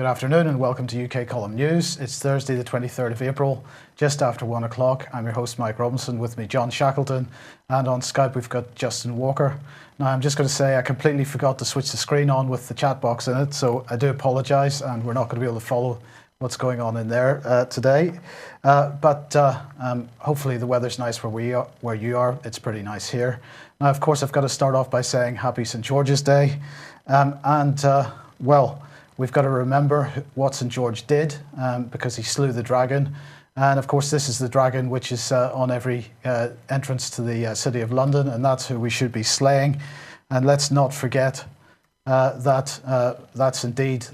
afternoon and welcome to UK Column News. It's Thursday the 23rd of April, just after 1 o'clock. I'm your host Mike Robinson, with me John Shackleton, and on Skype we've got Justin Walker. Now I'm just going to say I completely forgot to switch the screen on with the chat box in it, so I do apologise, and we're not going to be able to follow what's going on in there today. But hopefully the weather's nice where you are. It's pretty nice here. Now of course I've got to start off by saying Happy St George's Day, well, we've got to remember what St George did because he slew the dragon. And of course, this is the dragon which is on every entrance to the City of London, and that's who we should be slaying. And let's not forget that that's indeed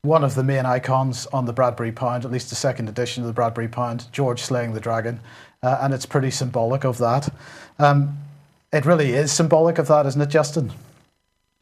one of the main icons on the Bradbury Pound, at least the second edition of the Bradbury Pound, George slaying the dragon. And it's pretty symbolic of that. It really is symbolic of that, isn't it, Justin?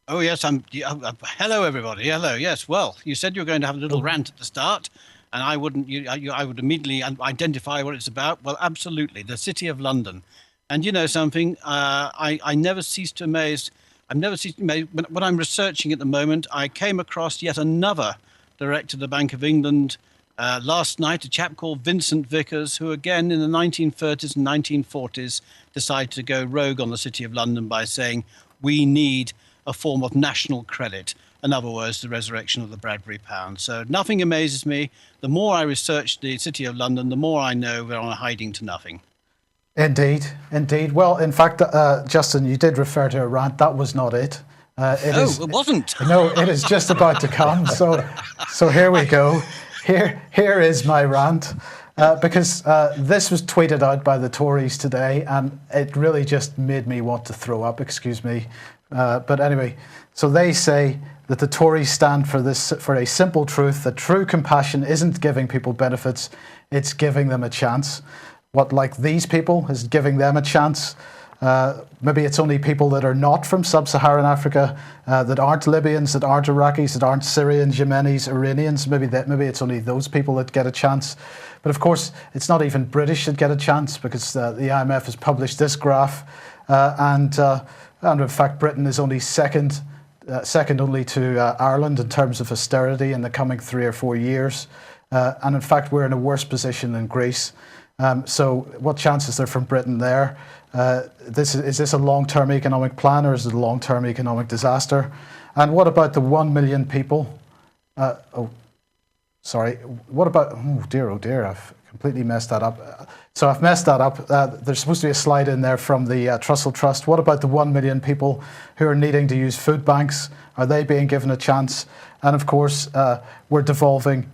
Oh, yes. Hello, everybody. Hello. Yes. Well, you said you were going to have a little rant at the start, and I wouldn't. I would immediately identify what it's about. Well, absolutely. The City of London. And you know something? I never cease to amaze. I'm never ceased to amaze. When I'm researching at the moment, I came across yet another director of the Bank of England last night, a chap called Vincent Vickers, who again in the 1930s and 1940s decided to go rogue on the City of London by saying, we need a form of national credit. In other words, the resurrection of the Bradbury Pound. So nothing amazes me. The more I research the City of London, the more I know we're on a hiding to nothing. Indeed, indeed. Well, in fact, Justin, you did refer to a rant. That was not it. It wasn't. No, it is just about to come. So here we go. Here is my rant. Because this was tweeted out by the Tories today, and it really just made me want to throw up, excuse me. But anyway, so they say that the Tories stand for a simple truth, that true compassion isn't giving people benefits, it's giving them a chance. What, like these people, is giving them a chance? Maybe it's only people that are not from sub-Saharan Africa, that aren't Libyans, that aren't Iraqis, that aren't Syrians, Yemenis, Iranians. Maybe it's only those people that get a chance. But of course, it's not even British that get a chance, because the IMF has published this graph, and in fact, Britain is only second only to Ireland in terms of austerity in the coming 3 or 4 years. And in fact, we're in a worse position than Greece. So what chance is there from Britain there? Is this a long-term economic plan, or is it a long-term economic disaster? And what about the 1 million people? What about, oh dear, I've completely messed that up. So I've messed that up. There's supposed to be a slide in there from the Trussell Trust. What about the 1 million people who are needing to use food banks? Are they being given a chance? And of course, we're devolving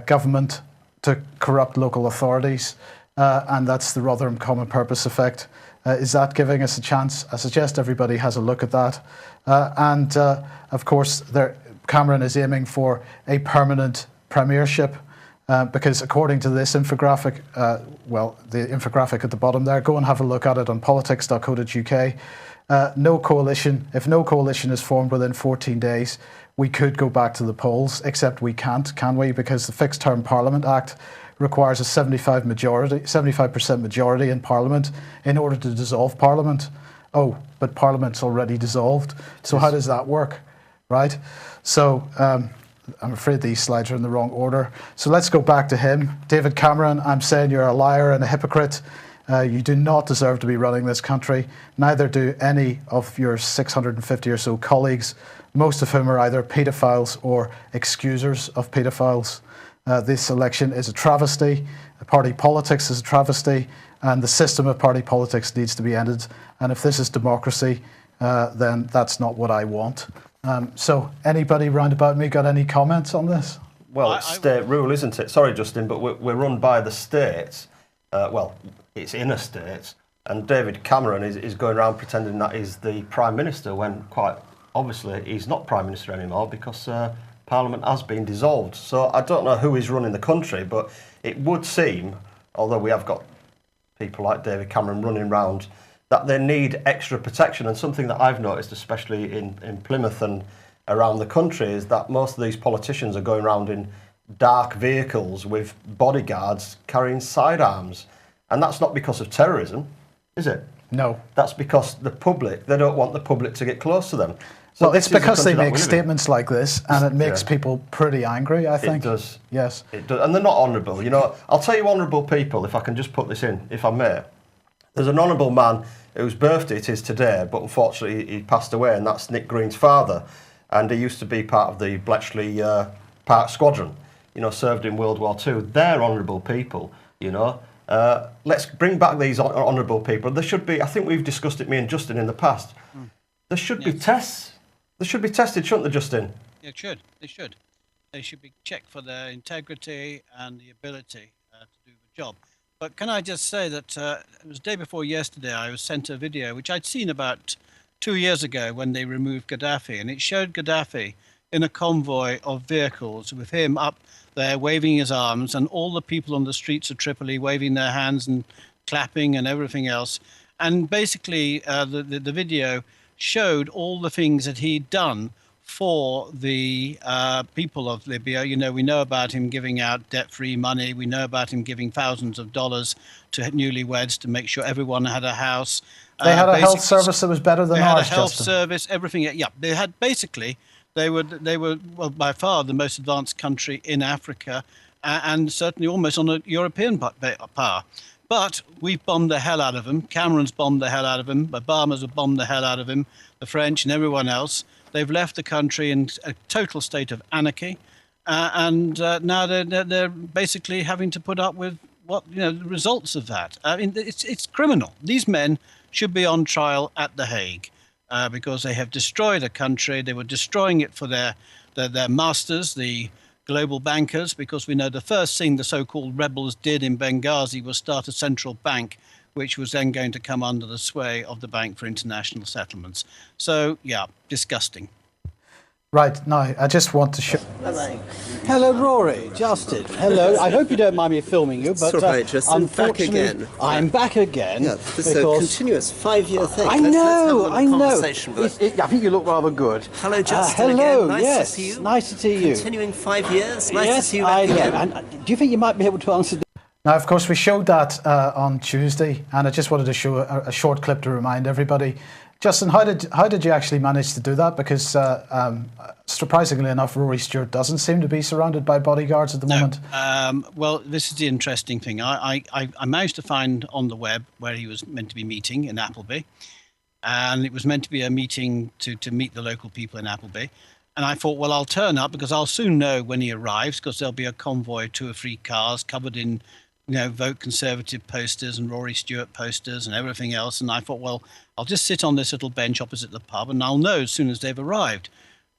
government to corrupt local authorities. And that's the Rotherham Common Purpose effect. Is that giving us a chance? I suggest everybody has a look at that. And of course, Cameron is aiming for a permanent premiership. Because according to this infographic, the infographic at the bottom there, go and have a look at it on politics.co.uk. If no coalition is formed within 14 days, we could go back to the polls, except we can't, can we? Because the Fixed Term Parliament Act requires a 75% majority in Parliament in order to dissolve Parliament. Oh, but Parliament's already dissolved. So how does that work, right? So I'm afraid these slides are in the wrong order. So let's go back to him. David Cameron, I'm saying you're a liar and a hypocrite. You do not deserve to be running this country. Neither do any of your 650 or so colleagues, most of whom are either paedophiles or excusers of paedophiles. This election is a travesty. Party politics is a travesty. And the system of party politics needs to be ended. And if this is democracy, then that's not what I want. So anybody round about me got any comments on this? Well, it's state rule, isn't it? Sorry, Justin, but we're run by the states. It's inner states. And David Cameron is going around pretending that he's the Prime Minister when quite obviously he's not Prime Minister anymore because Parliament has been dissolved. So I don't know who is running the country, but it would seem, although we have got people like David Cameron running around, that they need extra protection. And something that I've noticed, especially in Plymouth and around the country, is that most of these politicians are going around in dark vehicles with bodyguards carrying sidearms. And that's not because of terrorism, is it? No. That's because the public, they don't want the public to get close to them. Well, this it's is the because they country that make we live in. statements like this, and it makes Yeah. people pretty angry, I think. It does. Yes. It does. And they're not honourable. You know, I'll tell you honourable people, if I can just put this in, if I may. There's an honourable man whose birthday it is today, but unfortunately he passed away, and that's Nick Green's father. And he used to be part of the Bletchley Park Squadron, you know, served in World War II. They're honourable people, you know. Let's bring back these honourable people. There should be, I think we've discussed it, me and Justin, in the past. There should be tests. They should be tested, shouldn't they, Justin? It should. They should. They should be checked for their integrity and the ability to do the job. But can I just say that it was the day before yesterday I was sent a video which I'd seen about 2 years ago when they removed Gaddafi, and it showed Gaddafi in a convoy of vehicles with him up there waving his arms, and all the people on the streets of Tripoli waving their hands and clapping and everything else. And basically the video showed all the things that he'd done for the people of Libya. You know, we know about him giving out debt-free money. We know about him giving thousands of dollars to newlyweds to make sure everyone had a house. They had a health service that was better than they had ours, a health Justin. service, everything. Yeah, they had basically. They were well, by far the most advanced country in Africa, and certainly almost on a European par. But we've bombed the hell out of them. Cameron's bombed the hell out of him. Obama's bombed the hell out of him. The French and everyone else. They've left the country in a total state of anarchy, and now they're basically having to put up with the results of that. I mean, it's criminal. These men should be on trial at The Hague because they have destroyed a country. They were destroying it for their masters, the global bankers, because we know the first thing the so-called rebels did in Benghazi was start a central bank, which was then going to come under the sway of the Bank for International Settlements. So, yeah, disgusting. Right, now, I just want to show... Hello, Rory, Justin. Hello. I hope you don't mind me filming you, but It's all right, Justin. Back unfortunately, again. I'm back again. Yeah, this is a because continuous 5-year thing. I Let's know, have I a know. conversation with it. I think you look rather good. Hello, Justin. Hello, Again. Nice yes, to see you. nice to see you. Continuing 5 years. Nice to Yes, see you I back know. again. And do you think you might be able to answer? Now, of course, we showed that on Tuesday, and I just wanted to show a short clip to remind everybody. Justin, how did you actually manage to do that? Because surprisingly enough, Rory Stewart doesn't seem to be surrounded by bodyguards at the moment. Well, this is the interesting thing. I managed to find on the web where he was meant to be meeting in Appleby, and it was meant to be a meeting to meet the local people in Appleby. And I thought, well, I'll turn up because I'll soon know when he arrives, because there'll be a convoy of 2 or 3 cars covered in, Vote Conservative posters and Rory Stewart posters and everything else. And I thought, well, I'll just sit on this little bench opposite the pub and I'll know as soon as they've arrived.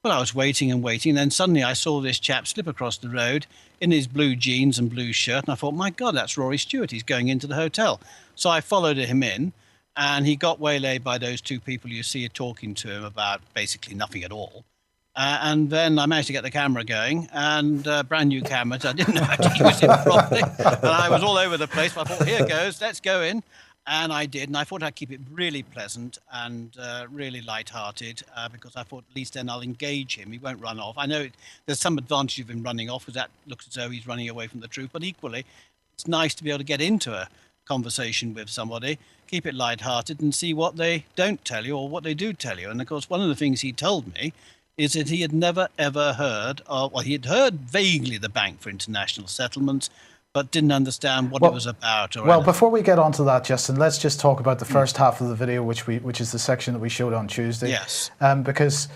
Well, I was waiting and waiting. And then suddenly I saw this chap slip across the road in his blue jeans and blue shirt. And I thought, my God, that's Rory Stewart. He's going into the hotel. So I followed him in, and he got waylaid by those 2 people you see talking to him about basically nothing at all. And then I managed to get the camera going, and brand new camera, so I didn't know how to use it properly. And I was all over the place, but I thought, here goes, let's go in. And I did, and I thought I'd keep it really pleasant and really light-hearted because I thought at least then I'll engage him. He won't run off. I know there's some advantage of him running off because that looks as though he's running away from the truth, but equally, it's nice to be able to get into a conversation with somebody, keep it light-hearted and see what they don't tell you or what they do tell you. And of course, one of the things he told me is that he had never ever heard of, well, he had heard vaguely the Bank for International Settlements, but didn't understand what it was about. Or Well, anything. before we get on to that, Justin, let's just talk about the first half of the video, which is the section that we showed on Tuesday. Yes. Because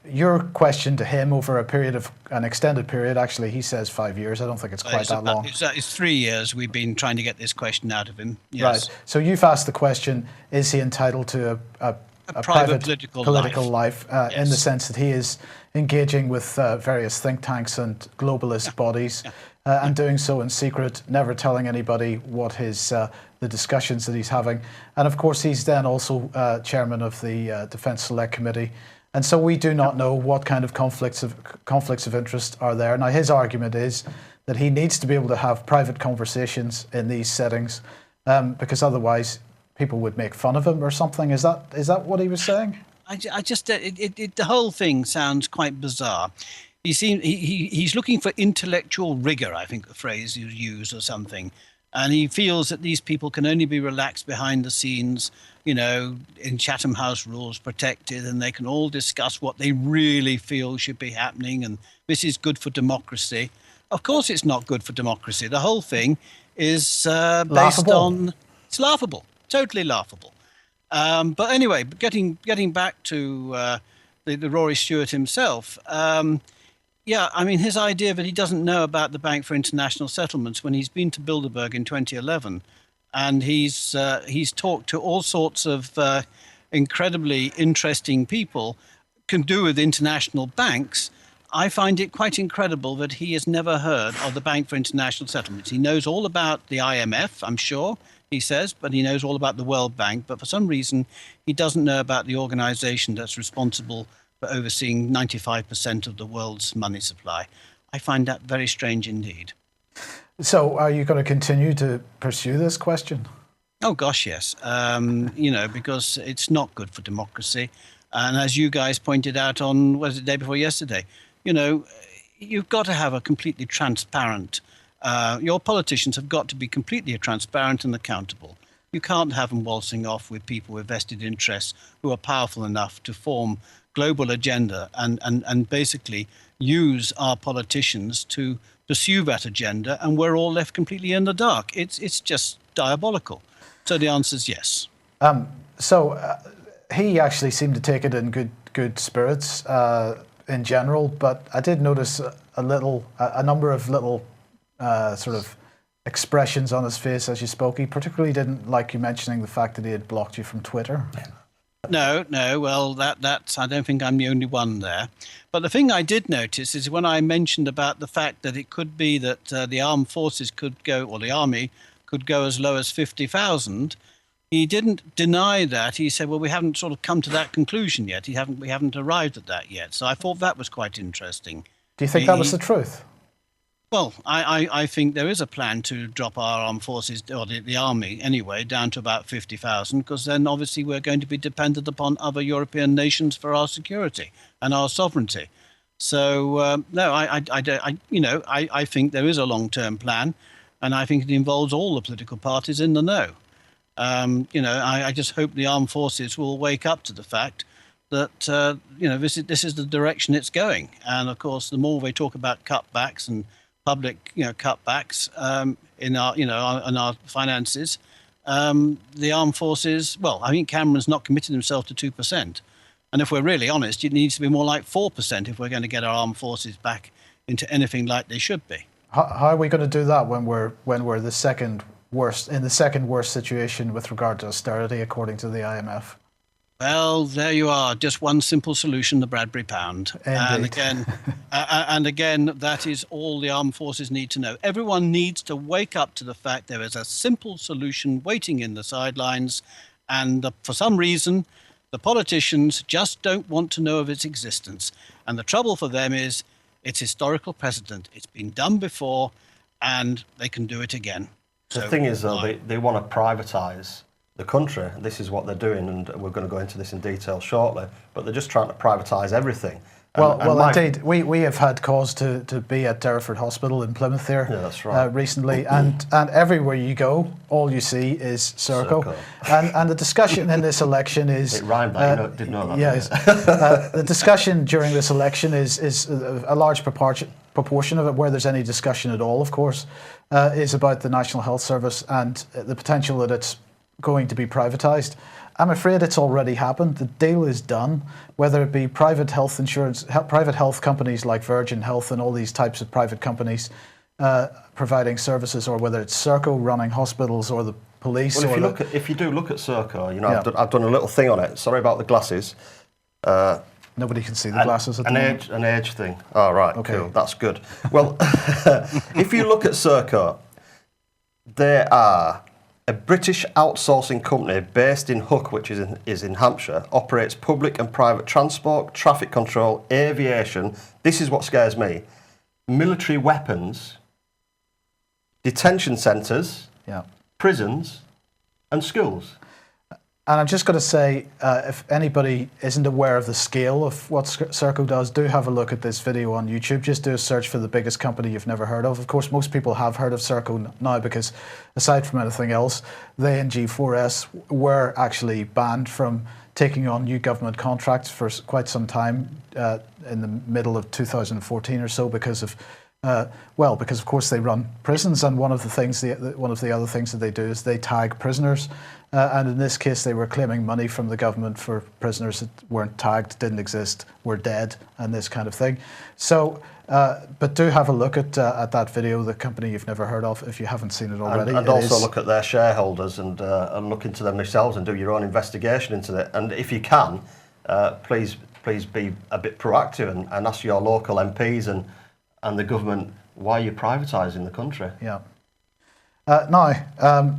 your question to him over an extended period, actually, he says 5 years. I don't think it's quite that long. It's 3 years we've been trying to get this question out of him. Yes. Right. So you've asked the question: is he entitled to a private political life in the sense that he is engaging with various think tanks and globalist bodies and doing so in secret, never telling anybody what the discussions that he's having. And of course, he's then also chairman of the Defence Select Committee. And so we do not know what kind of conflicts of interest are there. Now, his argument is that he needs to be able to have private conversations in these settings because otherwise people would make fun of him or something. Is that what he was saying? I just the whole thing sounds quite bizarre. He's looking for intellectual rigor, I think the phrase you use, or something. And he feels that these people can only be relaxed behind the scenes, in Chatham House rules, protected, and they can all discuss what they really feel should be happening. And this is good for democracy. Of course, it's not good for democracy. The whole thing is based Laughable. on, it's laughable, totally laughable. But anyway, getting back to the Rory Stewart himself. Yeah, I mean, his idea that he doesn't know about the Bank for International Settlements when he's been to Bilderberg in 2011, and he's talked to all sorts of incredibly interesting people, can do with international banks. I find it quite incredible that he has never heard of the Bank for International Settlements. He knows all about the IMF, I'm sure, he says, but he knows all about the World Bank. But for some reason, he doesn't know about the organization that's responsible for overseeing 95% of the world's money supply. I find that very strange indeed. So are you going to continue to pursue this question? Oh, gosh, yes. Because it's not good for democracy. And as you guys pointed out on, was it the day before yesterday, you've got to have a completely transparent, your politicians have got to be completely transparent and accountable. You can't have them waltzing off with people with vested interests who are powerful enough to form global agenda and basically use our politicians to pursue that agenda, and we're all left completely in the dark. It's just diabolical. So the answer is yes. He actually seemed to take it in good spirits in general, but I did notice a number of little sort of expressions on his face as you spoke. He particularly didn't like you mentioning the fact that he had blocked you from Twitter. No. Well, that's. I don't think I'm the only one there. But the thing I did notice is when I mentioned about the fact that it could be that the armed forces could go, or the army could go as low as 50,000. He didn't deny that. He said, "Well, we haven't sort of come to that conclusion yet. We haven't arrived at that yet." So I thought that was quite interesting. Do you think that was the truth? Well, I think there is a plan to drop our armed forces, or the army anyway, down to about 50,000, because then obviously we're going to be dependent upon other European nations for our security and our sovereignty. So no, I think there is a long-term plan, and I think it involves all the political parties in the know. I just hope the armed forces will wake up to the fact that this is the direction it's going. And of course, the more they talk about cutbacks and public, cutbacks in our finances, the armed forces. Well, I think Cameron's not committed himself to 2%, and if we're really honest, it needs to be more like 4% if we're going to get our armed forces back into anything like they should be. How are we going to do that when we're the second worst situation with regard to austerity, according to the IMF? Well, there you are. Just one simple solution: the Bradbury pound. Indeed. And again, that is all the armed forces need to know. Everyone needs to wake up to the fact there is a simple solution waiting in the sidelines, and for some reason, the politicians just don't want to know of its existence. And the trouble for them is it's historical precedent. It's been done before, and they can do it again. The thing is, though, they want to privatise the country. This is what they're doing, and we're going to go into this in detail shortly. But they're just trying to privatise everything. Indeed, we have had cause to be at Derriford Hospital in Plymouth there that's right. recently, and everywhere you go, all you see is Serco. And the discussion in this election is... It rhymed that, didn't know that. Yes. The discussion during this election is a large proportion of it, where there's any discussion at all, of course, is about the National Health Service and the potential that it's going to be privatised. I'm afraid it's already happened. The deal is done, whether it be private health insurance, private health companies like Virgin Health and all these types of private companies providing services, or whether it's Serco running hospitals or the police. Well, if you do look at Serco, I've done a little thing on it. Sorry about the glasses. Nobody can see the glasses at the moment. An age thing. Oh, right, okay. Cool. That's good. Well, if you look at Serco, they are a British outsourcing company based in Hook, which is in Hampshire, operates public and private transport, traffic control, aviation. This is what scares me. Military weapons, detention centres, prisons and schools. And I'm just going to say, if anybody isn't aware of the scale of what Serco does, do have a look at this video on YouTube. Just do a search for the biggest company you've never heard of. Of course, most people have heard of Serco now because, aside from anything else, they and G4S were actually banned from taking on new government contracts for quite some time in the middle of 2014 or so because of because of course they run prisons, and one of the other things that they do is they tag prisoners, and in this case they were claiming money from the government for prisoners that weren't tagged, didn't exist, were dead, and this kind of thing. So, but do have a look at that video, the company you've never heard of, if you haven't seen it already. And also look at their shareholders and look into them yourselves and do your own investigation into it. And if you can, please be a bit proactive and ask your local MPs and the government why you're privatising the country. Yeah. Now,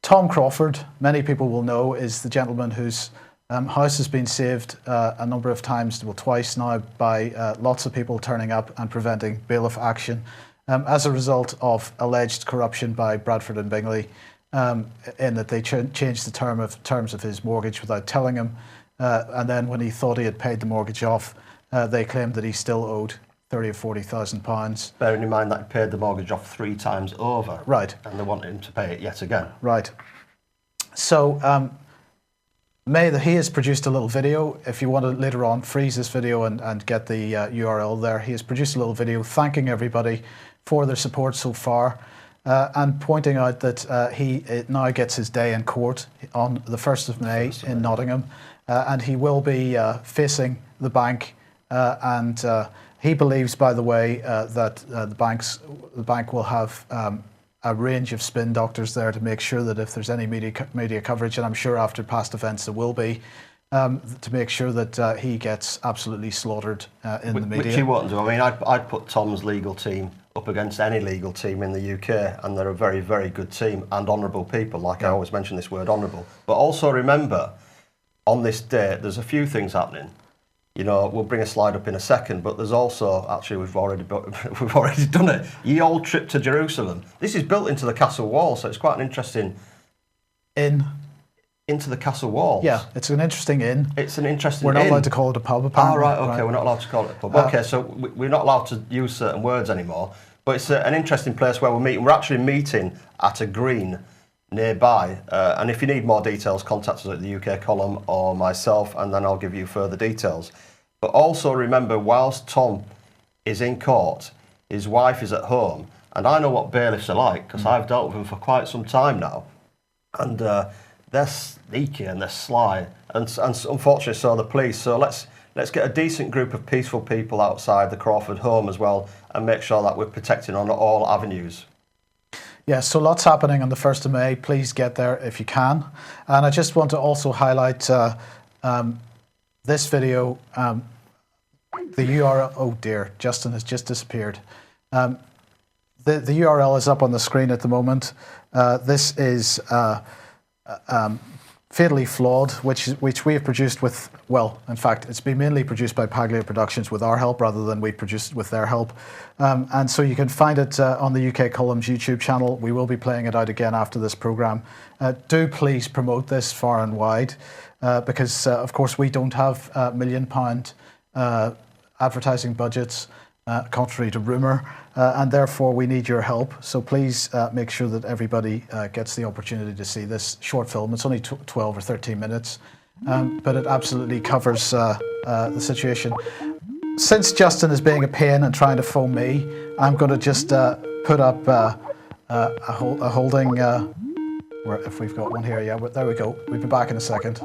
Tom Crawford, many people will know, is the gentleman whose house has been saved a number of times, well, twice now, by lots of people turning up and preventing bailiff action as a result of alleged corruption by Bradford and Bingley, in that they changed the terms of his mortgage without telling him, and then when he thought he had paid the mortgage off, they claimed that he still owed £30,000 or £40,000. Bearing in mind that he paid the mortgage off 3 times over. Right. And they wanted him to pay it yet again. Right. So, he has produced a little video. If you want to later on freeze this video and get the URL there, he has produced a little video thanking everybody for their support so far, and pointing out that he now gets his day in court on the 1st of May in Nottingham, and he will be facing the bank, and he believes, by the way, that the bank will have a range of spin doctors there to make sure that if there's any media coverage, and I'm sure after past events there will be, to make sure that he gets absolutely slaughtered in the media. Which he won't do. I mean, I'd put Tom's legal team up against any legal team in the UK, and they're a very, very good team and honourable people. Like I always mention this word, honourable. But also remember, on this date, there's a few things happening. You know, we'll bring a slide up in a second, but there's also, actually, we've already done it. Ye Old Trip to Jerusalem. This is built into the castle wall, so it's quite an interesting. Into the castle walls. Yeah, it's an interesting inn. It's an interesting. We're not allowed to call it a pub, apparently. Right. Okay, we're not allowed to call it a pub. Okay, so we're not allowed to use certain words anymore. But it's an interesting place where we're meeting. We're actually meeting at a green nearby, and if you need more details, contact us at the UK column or myself, and then I'll give you further details. But also remember, whilst Tom is in court, his wife is at home, and I know what bailiffs are like because I've dealt with them for quite some time now, and they're sneaky and they're sly, and unfortunately so are the police. So let's get a decent group of peaceful people outside the Crawford home as well, and make sure that we're protecting on all avenues. Yeah, so lots happening on the 1st of May. Please get there if you can. And I just want to also highlight this video. The URL, oh dear, Justin has just disappeared. The URL is up on the screen at the moment. This is Fatally Flawed, which we have produced with, well, in fact, it's been mainly produced by Paglia Productions with our help rather than we produced it with their help. And so you can find it on the UK Columns YouTube channel. We will be playing it out again after this programme. Do please promote this far and wide because, of course, we don't have £1 million advertising budgets, contrary to rumour, and therefore we need your help. So please make sure that everybody gets the opportunity to see this short film. It's only 12 or 13 minutes, but it absolutely covers the situation. Since Justin is being a pain and trying to phone me, I'm going to just put up a holding, if we've got one here, yeah, but there we go. We'll be back in a second.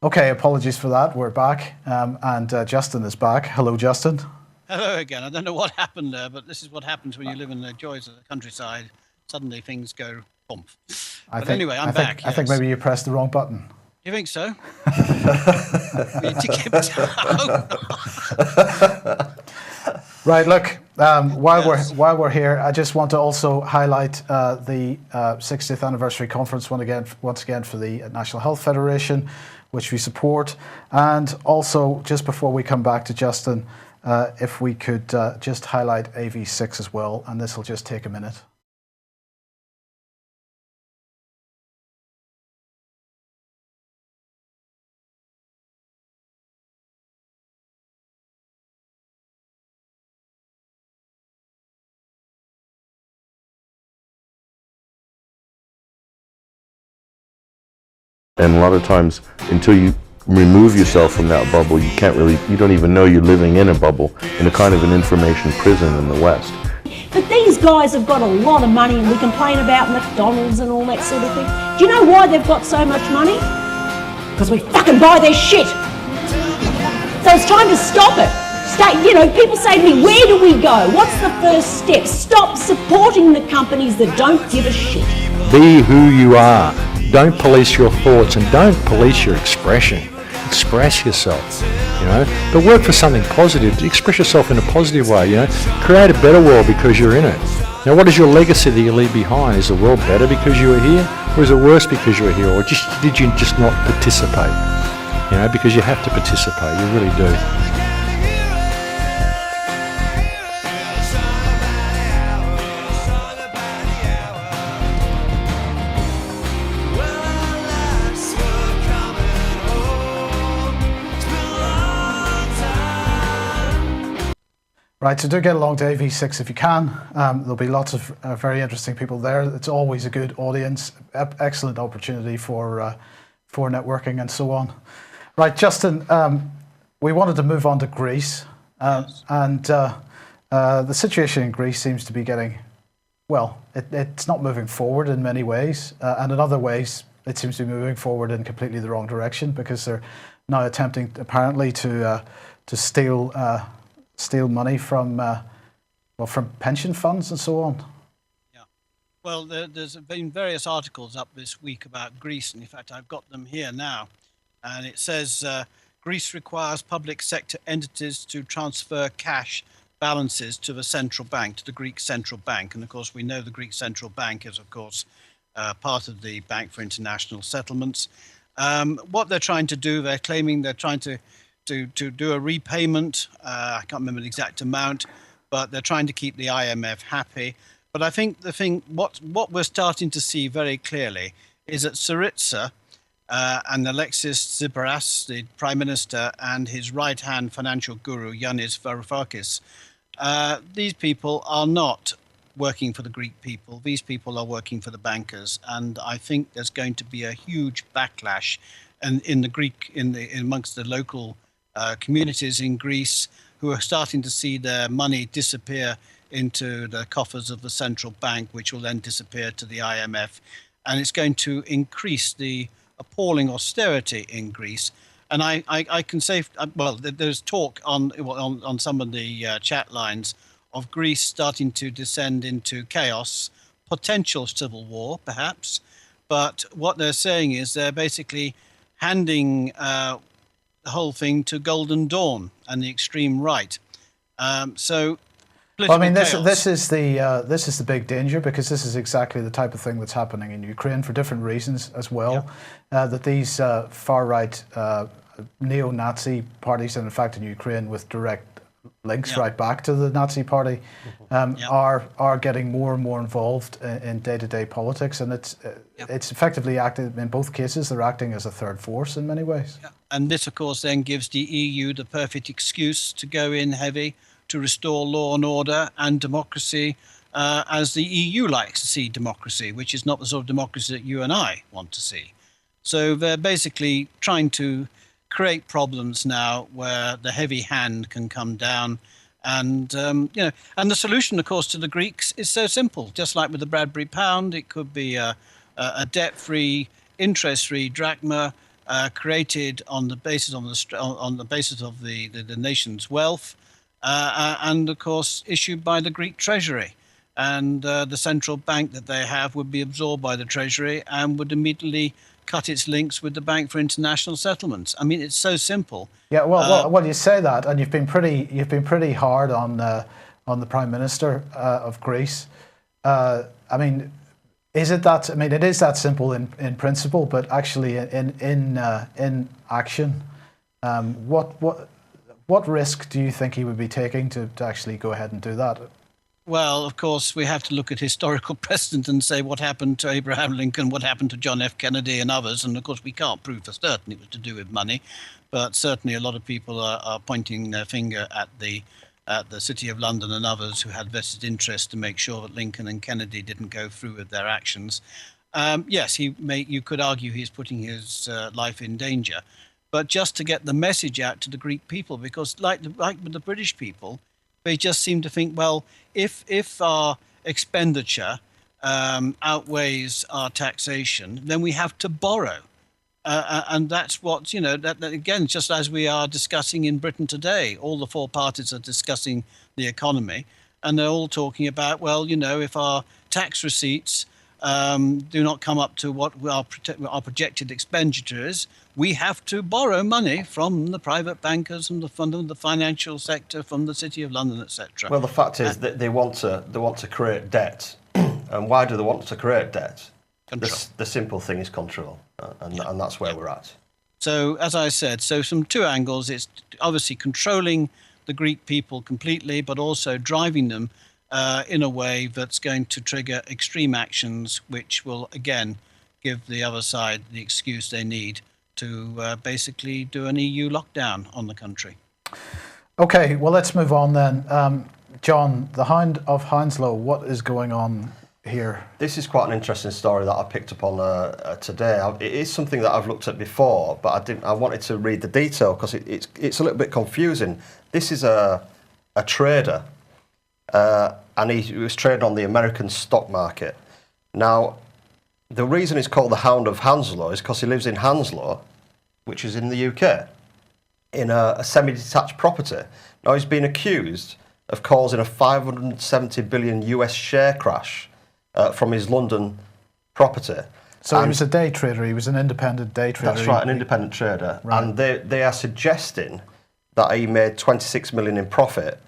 Okay, apologies for that. We're back, and Justin is back. Hello, Justin. Hello again. I don't know what happened there, but this is what happens when you live in the joys of the countryside. Suddenly things go bump. Anyway, I'm back. I think yes. maybe you pressed the wrong button. You think so? We need to keep down. Right. Look, while we're here, I just want to also highlight the 60th anniversary conference once again for the National Health Federation, which we support, and also just before we come back to Justin, if we could just highlight AV6 as well, and this will just take a minute. And a lot of times, until you remove yourself from that bubble, you don't even know you're living in a bubble, in a kind of an information prison in the West. But these guys have got a lot of money, and we complain about McDonald's and all that sort of thing. Do you know why they've got so much money? Because we fucking buy their shit. So it's time to stop it. People say to me, where do we go? What's the first step? Stop supporting the companies that don't give a shit. Be who you are. Don't police your thoughts and don't police your expression. Express yourself, but work for something positive. Express yourself in a positive way, Create a better world because you're in it. Now, what is your legacy that you leave behind? Is the world better because you were here? Or is it worse because you were here? Or did you just not participate? Because you have to participate, you really do. Right, so do get along to AV6 if you can. There'll be lots of very interesting people there. It's always a good audience, excellent opportunity for networking and so on. Right, Justin, we wanted to move on to Greece, and the situation in Greece seems to be getting, it's not moving forward in many ways, and in other ways it seems to be moving forward in completely the wrong direction, because they're now attempting apparently to steal money from pension funds and so on. Yeah. Well, there's been various articles up this week about Greece, and in fact, I've got them here now. And it says Greece requires public sector entities to transfer cash balances to the central bank, to the Greek central bank. And of course, we know the Greek central bank is, of course, part of the Bank for International Settlements. What they're trying to do, they're claiming they're trying to do a repayment. I can't remember the exact amount, but they're trying to keep the IMF happy. But I think what we're starting to see very clearly is that Syriza and Alexis Tsipras, the Prime Minister, and his right-hand financial guru, Yanis Varoufakis, these people are not working for the Greek people. These people are working for the bankers. And I think there's going to be a huge backlash amongst the local communities in Greece, who are starting to see their money disappear into the coffers of the central bank, which will then disappear to the IMF. And it's going to increase the appalling austerity in Greece. And I can say, there's talk on some of the chat lines of Greece starting to descend into chaos, potential civil war, perhaps. But what they're saying is they're basically handing the whole thing to Golden Dawn and the extreme right. This is the big danger, because this is exactly the type of thing that's happening in Ukraine for different reasons as well. Yeah. That these far right neo-Nazi parties, and in fact in Ukraine with direct links right back to the Nazi party, are getting more and more involved in day-to-day politics, and it's effectively acting in both cases. They're acting as a third force in many ways. Yeah. And this, of course, then gives the EU the perfect excuse to go in heavy to restore law and order and democracy, as the EU likes to see democracy, which is not the sort of democracy that you and I want to see. So they're basically trying to create problems now where the heavy hand can come down. And, and the solution, of course, to the Greeks is so simple. Just like with the Bradbury pound, it could be a debt-free, interest-free drachma, created on the basis of the nation's wealth, and of course issued by the Greek treasury. And the central bank that they have would be absorbed by the treasury and would immediately cut its links with the Bank for International Settlements. I mean, it's so simple. Yeah, well, you say that, and you've been pretty hard on the Prime Minister of Greece. I mean, is it that? I mean, it is that simple in principle, but actually in action, what risk do you think he would be taking to actually go ahead and do that? Well, of course, we have to look at historical precedent and say what happened to Abraham Lincoln, what happened to John F. Kennedy and others. And of course, we can't prove for certain it was to do with money. But certainly a lot of people are pointing their finger at the City of London and others who had vested interest to make sure that Lincoln and Kennedy didn't go through with their actions. Yes, you could argue he's putting his life in danger. But just to get the message out to the Greek people, because like with the British people, they just seem to think, well, if our expenditure outweighs our taxation, then we have to borrow. And that's what, that again, just as we are discussing in Britain today, all the four parties are discussing the economy, and they're all talking about, well, if our tax receipts do not come up to what our projected expenditure is, we have to borrow money from the private bankers, from the financial sector, from the City of London, etc. Well, the fact is that they want to create debt, and why do they want to create debt? The simple thing is control, and that's where we're at. So, as I said, from two angles, it's obviously controlling the Greek people completely, but also driving them in a way that's going to trigger extreme actions, which will, again, give the other side the excuse they need to basically do an EU lockdown on the country. Okay, well, let's move on then. John, the Hound of Hounslow, what is going on here? This is quite an interesting story that I picked up on today. It is something that I've looked at before, but I wanted to read the detail because it's a little bit confusing. This is a trader, and he was trading on the American stock market. Now, the reason it's called the Hound of Hounslow is because he lives in Hounslow, which is in the UK, in a semi-detached property. Now, he's been accused of causing a 570 billion US share crash from his London property. So he was a day trader. He was an independent day trader. That's right, an independent trader. Right. And they are suggesting that he made 26 million in profit,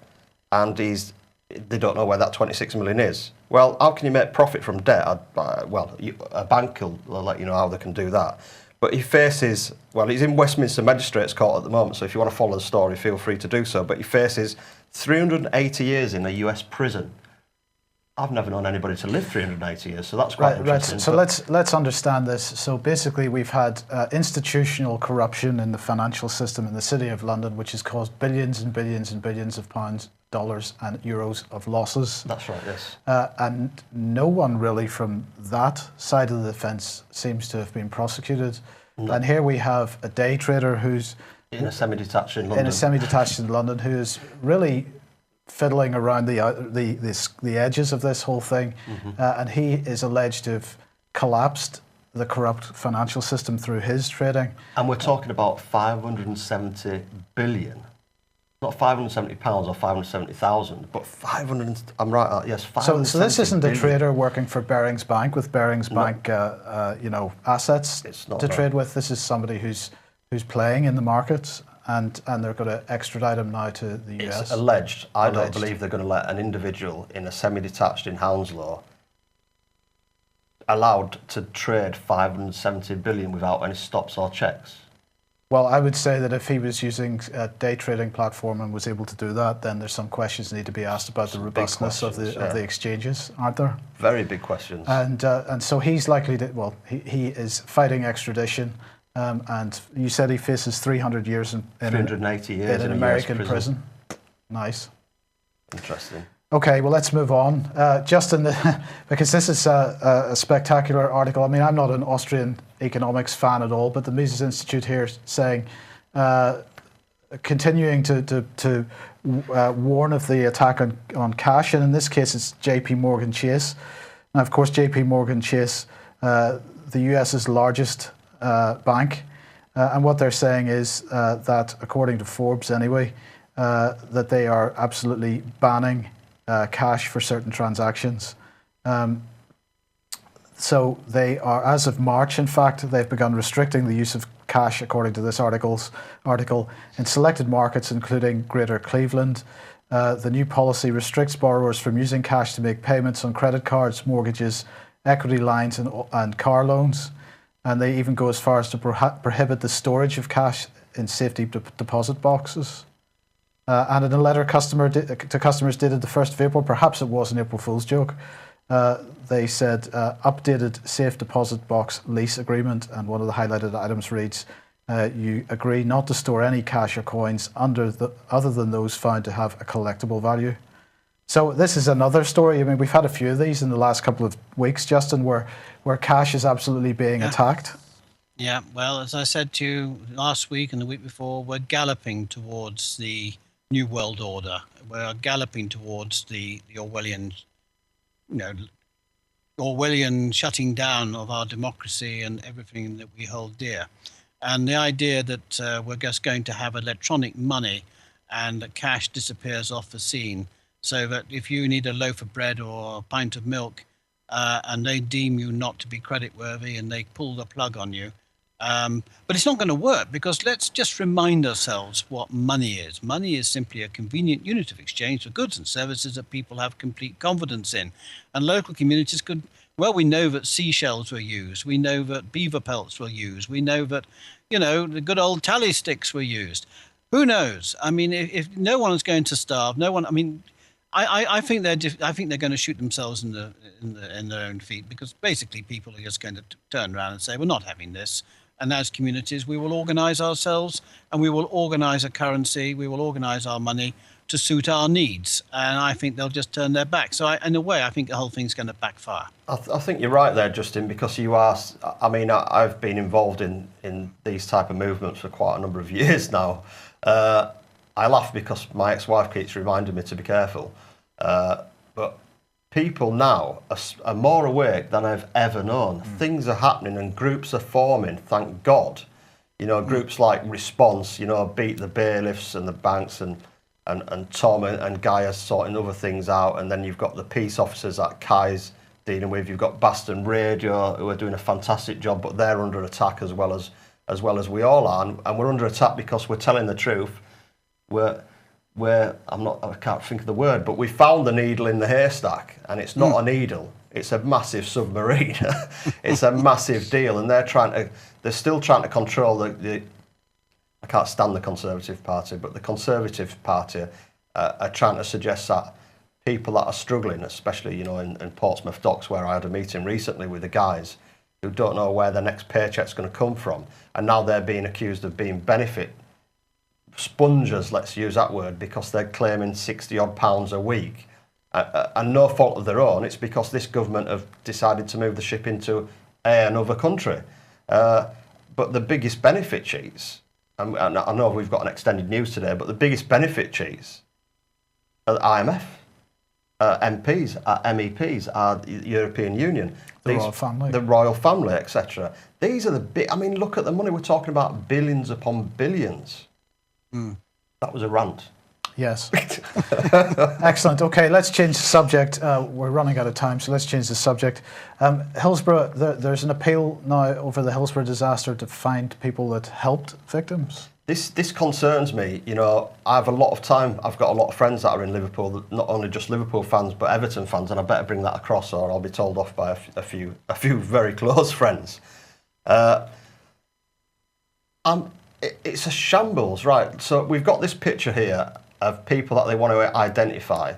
and they don't know where that 26 million is. Well, how can you make profit from debt? A bank will let you know how they can do that. But he faces, he's in Westminster Magistrates Court at the moment, so if you want to follow the story, feel free to do so. But he faces 380 years in a US prison. I've never known anybody to live 380 years, so that's quite interesting. Right. So let's understand this. So basically, we've had institutional corruption in the financial system in the City of London, which has caused billions and billions and billions of pounds, dollars and euros of losses. That's right, yes. And no one really from that side of the fence seems to have been prosecuted. No. And here we have a day trader who's in a semi-detached in London. Who is really fiddling around the edges of this whole thing, and he is alleged to have collapsed the corrupt financial system through his trading. And we're talking about 570 billion, not 570 pounds or 570,000, but 500. I'm right. Yes, 570. So this isn't a trader working for Barings Bank with Barings Bank, assets to trade with. This is somebody who's playing in the markets. And they're going to extradite him now to the US. It's alleged. I don't believe they're going to let an individual in a semi-detached in Hounslow allowed to trade 570 billion without any stops or checks. Well, I would say that if he was using a day trading platform and was able to do that, then there's some questions need to be asked about the robustness of the exchanges, aren't there? Very big questions. And so he's likely to. Well, he is fighting extradition. And you said he faces 300 years in 380 years in an American prison. Nice. Interesting. Okay, well, let's move on. Justin, because this is a spectacular article. I mean, I'm not an Austrian economics fan at all, but the Mises Institute here is saying, continuing to warn of the attack on cash, and in this case, it's J.P. Morgan Chase. Now, of course, J.P. Morgan Chase, the US's largest bank, And what they're saying is that, according to Forbes anyway, that they are absolutely banning cash for certain transactions. So they are, as of March, in fact, they've begun restricting the use of cash, according to this article, in selected markets, including Greater Cleveland. The new policy restricts borrowers from using cash to make payments on credit cards, mortgages, equity lines, and car loans. And they even go as far as to prohibit the storage of cash in safety deposit boxes. And in a letter to customers dated the 1st of April, perhaps it was an April Fool's joke, they said updated safe deposit box lease agreement, and one of the highlighted items reads, you agree not to store any cash or coins other than those found to have a collectible value. So this is another story. I mean, we've had a few of these in the last couple of weeks, Justin, where cash is absolutely being attacked. Yeah, well, as I said to you last week and the week before, we're galloping towards the New World Order. We're galloping towards the Orwellian, Orwellian shutting down of our democracy and everything that we hold dear. And the idea that we're just going to have electronic money and that cash disappears off the scene, so that if you need a loaf of bread or a pint of milk and they deem you not to be creditworthy and they pull the plug on you, but it's not going to work, because let's just remind ourselves what money is. Money is simply a convenient unit of exchange for goods and services that people have complete confidence in. And local communities could, well, we know that seashells were used. We know that beaver pelts were used. We know that, the good old tally sticks were used. Who knows? I mean, if no one is going to starve, no one, I mean, I think they're going to shoot themselves in their own feet, because basically people are just going to turn around and say, we're not having this. And as communities, we will organize ourselves, and we will organize a currency, we will organize our money to suit our needs. And I think they'll just turn their back. So in a way, I think the whole thing's going to backfire. I think you're right there, Justin, because you asked, I mean, I've been involved in these type of movements for quite a number of years now. I laugh because my ex-wife keeps reminding me to be careful. But people now are more awake than I've ever known. Things are happening and groups are forming, thank God. Groups like Response, beat the bailiffs and the banks, and Tom and Guy are sorting other things out. And then you've got the peace officers that Kai's dealing with. You've got Baston Radio, who are doing a fantastic job, but they're under attack as well as we all are. And we're under attack because we're telling the truth. I can't think of the word, but we found the needle in the haystack, and it's not a needle, it's a massive submarine. It's a massive deal, and they're still trying to control the I can't stand the Conservative Party, but the Conservative Party are trying to suggest that people that are struggling, especially, in Portsmouth Docks, where I had a meeting recently with the guys who don't know where their next paycheck's going to come from, and now they're being accused of being benefit spongers, let's use that word, because they're claiming £60-odd a week, and no fault of their own. It's because this government have decided to move the ship into another country. But the biggest benefit cheese, and I know we've got an extended news today, but the biggest benefit cheese are the IMF, MEPs, are the European Union, The Royal Family, etc. These are the big. I mean, look at the money. We're talking about billions upon billions. That was a rant. Yes. Excellent. Okay, let's change the subject. We're running out of time, so let's change the subject. Hillsborough, there's an appeal now over the Hillsborough disaster to find people that helped victims. This concerns me. I have a lot of time. I've got a lot of friends that are in Liverpool, not only just Liverpool fans, but Everton fans, and I better bring that across, or I'll be told off by a few very close friends. It's a shambles, right? So we've got this picture here of people that they want to identify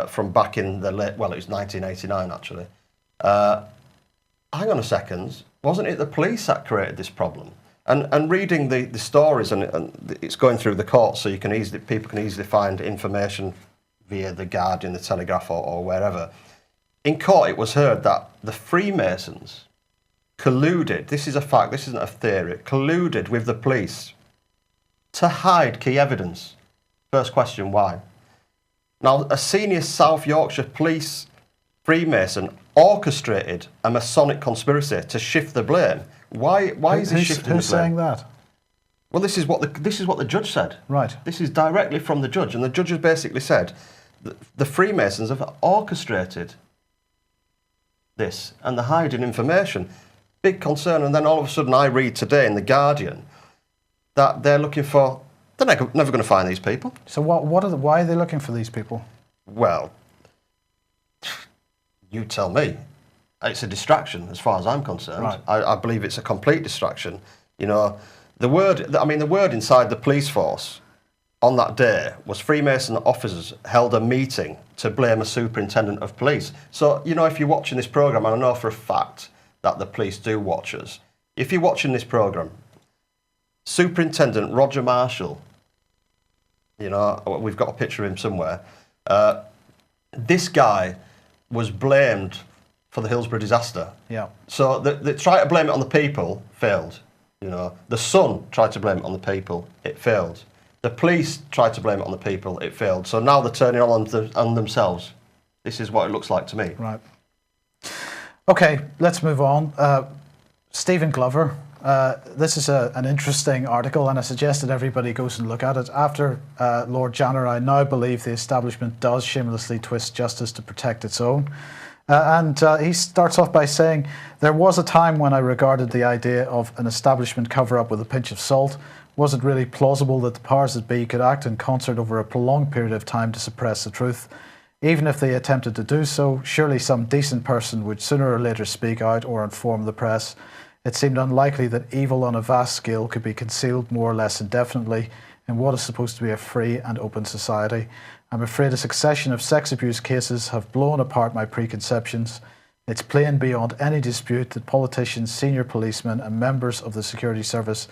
from back in the it was 1989 actually. Hang on a second, wasn't it the police that created this problem? And reading the stories, and it's going through the courts, so people can easily find information via the Guardian, the Telegraph, or wherever. In court, it was heard that the Freemasons colluded, this is a fact, this isn't a theory, colluded with the police to hide key evidence. First question, why? Now, a senior South Yorkshire police Freemason orchestrated a Masonic conspiracy to shift the blame. Why is he shifting the blame? Who's saying that? Well, this is what the judge said. Right. This is directly from the judge, and the judge has basically said that the Freemasons have orchestrated this, and they're hiding information. Big concern. And then all of a sudden, I read today in the Guardian that they're looking for. They're never going to find these people. So why are they looking for these people? Well, you tell me. It's a distraction, as far as I'm concerned. Right. I believe it's a complete distraction. You know, the word inside the police force on that day was Freemason officers held a meeting to blame a superintendent of police. So, you know, if you're watching this programme, and I know for a fact that the police do watch us, if you're watching this programme, Superintendent Roger Marshall, you know, we've got a picture of him somewhere, this guy was blamed for the Hillsborough disaster. Yeah. So they tried to blame it on the people, failed. You know, the Sun tried to blame it on the people, it failed. The police tried to blame it on the people, it failed. So now they're turning on themselves. This is what it looks like to me. Right. Okay, let's move on. Stephen Glover. This is an interesting article, and I suggest that everybody goes and look at it. After Lord Janner, I now believe the establishment does shamelessly twist justice to protect its own. And he starts off by saying, there was a time when I regarded the idea of an establishment cover-up with a pinch of salt. Was it really plausible that the powers that be could act in concert over a prolonged period of time to suppress the truth? Even if they attempted to do so, surely some decent person would sooner or later speak out or inform the press. It seemed unlikely that evil on a vast scale could be concealed more or less indefinitely in what is supposed to be a free and open society. I'm afraid a succession of sex abuse cases have blown apart my preconceptions. It's plain beyond any dispute that politicians, senior policemen and members of the security service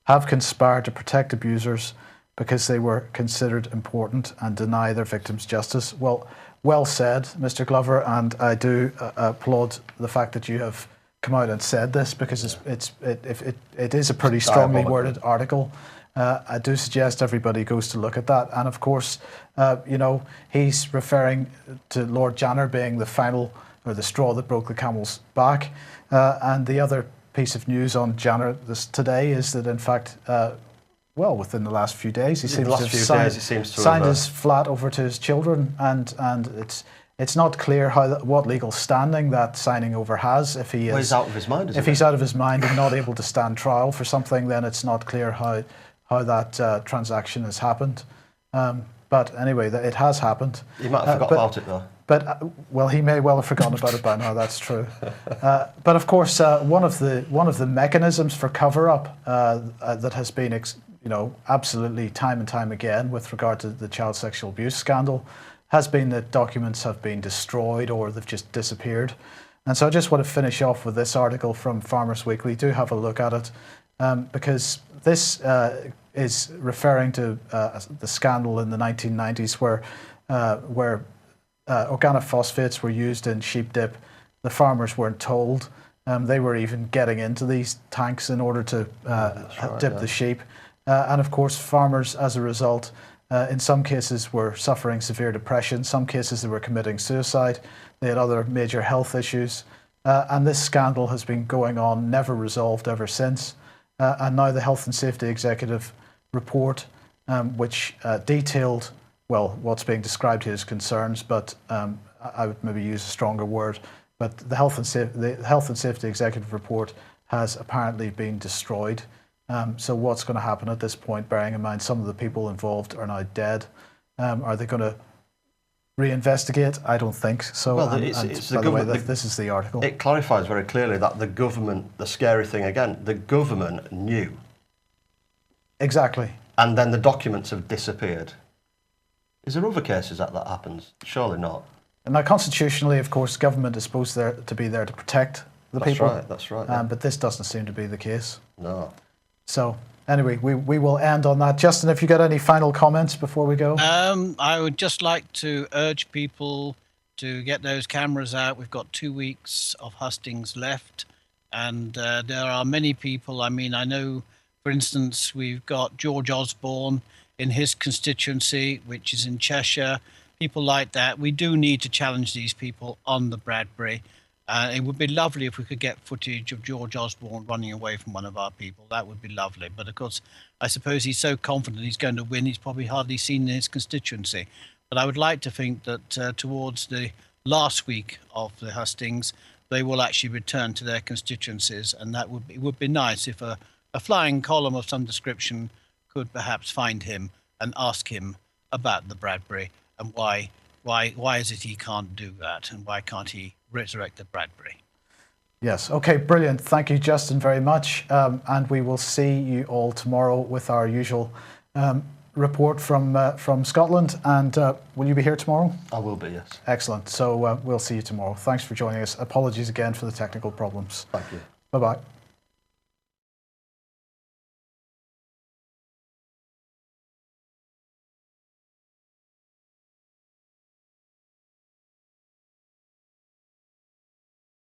have conspired to protect abusers because they were considered important and deny their victims justice. Well said, Mr. Glover, and I do applaud the fact that you have come out and said this, because it is a pretty strongly worded article. I do suggest everybody goes to look at that. And of course, you know, he's referring to Lord Janner being the final, or the straw that broke the camel's back. And the other piece of news on Janner today is that, in fact, within the last few days, he seems to have signed his flat over to his children, and it's not clear what legal standing that signing over has. If he is, he's out of his mind. If he's out of his mind and not able to stand trial for something, then it's not clear how that transaction has happened. But anyway, it has happened. He might have forgot about it, though. But he may well have forgotten about it by now. That's true. But of course, one of the mechanisms for cover-up that has been, absolutely time and time again with regard to the child sexual abuse scandal, has been that documents have been destroyed or they've just disappeared. And so I just want to finish off with this article from Farmers Weekly. Do have a look at it, because this is referring to the scandal in the 1990s where organophosphates were used in sheep dip. The farmers weren't told. They were even getting into these tanks in order to dip the sheep. And of course, farmers, as a result, in some cases were suffering severe depression. Some cases they were committing suicide. They had other major health issues. And this scandal has been going on, never resolved ever since. And now the Health and Safety Executive report, which detailed, what's being described here as concerns, but I would maybe use a stronger word. But the Health and Safety Executive report has apparently been destroyed. So what's going to happen at this point, bearing in mind some of the people involved are now dead? Are they going to reinvestigate? I don't think so. It's the government. This is the article. It clarifies very clearly that the government, the scary thing again, the government knew. Exactly. And then the documents have disappeared. Is there other cases that happens? Surely not. And now, constitutionally, of course, government is supposed to be there to protect the people. That's right. Yeah. But this doesn't seem to be the case. No. So, anyway, we will end on that. Justin, have you got any final comments before we go? I would just like to urge people to get those cameras out. We've got 2 weeks of hustings left, and there are many people. I mean, I know, for instance, we've got George Osborne in his constituency, which is in Cheshire. People like that. We do need to challenge these people on the Bradbury. It would be lovely if we could get footage of George Osborne running away from one of our people. That would be lovely. But of course, I suppose he's so confident he's going to win, he's probably hardly seen in his constituency. But I would like to think that towards the last week of the hustings, they will actually return to their constituencies. And that would be nice if a flying column of some description could perhaps find him and ask him about the Bradbury and why is it he can't do that, and why can't he resurrect the Bradbury? Yes. Okay. Brilliant. Thank you, Justin, very much. And we will see you all tomorrow with our usual report from Scotland. And will you be here tomorrow? I will be, yes. Excellent. So we'll see you tomorrow. Thanks for joining us. Apologies again for the technical problems. Thank you. Bye-bye.